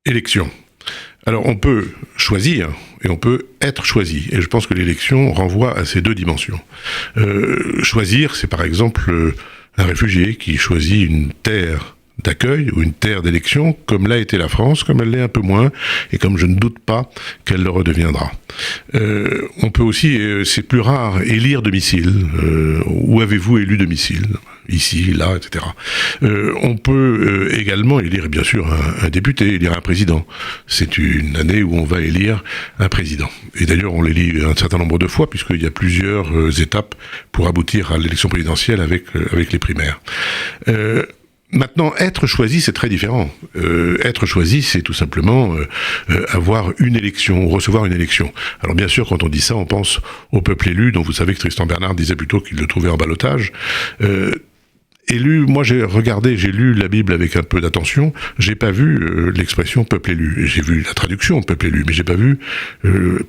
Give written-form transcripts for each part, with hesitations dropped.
Élection. Alors on peut choisir et on peut être choisi. Et je pense que l'élection renvoie à ces deux dimensions. Choisir, c'est par exemple un réfugié qui choisit une terre d'accueil ou une terre d'élection, comme l'a été la France, comme elle l'est un peu moins, et comme je ne doute pas qu'elle le redeviendra. On peut aussi, c'est plus rare, élire domicile. Où avez-vous élu domicile ? Ici, là, etc. On peut également élire, bien sûr, un député, élire un président. C'est une année où on va élire un président. Et d'ailleurs, on l'élit un certain nombre de fois, puisqu'il y a plusieurs étapes pour aboutir à l'élection présidentielle avec les primaires. Maintenant, être choisi, c'est très différent. Être choisi, c'est tout simplement avoir une élection, recevoir une élection. Alors bien sûr, quand on dit ça, on pense au peuple élu, dont vous savez que Tristan Bernard disait plutôt qu'il le trouvait en ballottage. Élu, moi j'ai lu la Bible avec un peu d'attention, j'ai pas vu l'expression peuple élu. J'ai vu la traduction peuple élu, mais j'ai pas vu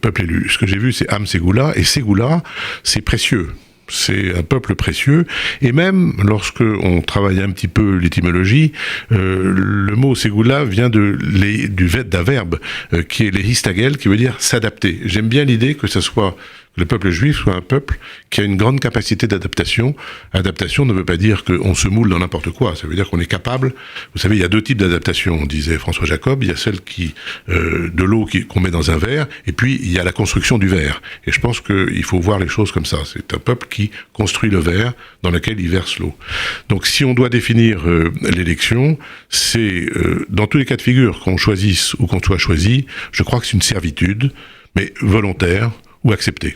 peuple élu. Ce que j'ai vu, c'est Am Ségoula, et Ségoula, c'est précieux. C'est un peuple précieux, et même lorsque on travaille un petit peu l'étymologie, le mot Ségoula vient d'un verbe qui est lehistagel, qui veut dire s'adapter. J'aime bien l'idée que le peuple juif soit un peuple qui a une grande capacité d'adaptation. Adaptation ne veut pas dire qu'on se moule dans n'importe quoi, ça veut dire qu'on est capable. Vous savez, il y a deux types d'adaptation, disait François Jacob. Il y a celle de l'eau qu'on met dans un verre, et puis il y a la construction du verre. Et je pense qu'il faut voir les choses comme ça. C'est un peuple qui construit le verre dans lequel il verse l'eau. Donc si on doit définir l'élection, c'est dans tous les cas de figure, qu'on choisisse ou qu'on soit choisi, je crois que c'est une servitude, mais volontaire ou acceptée.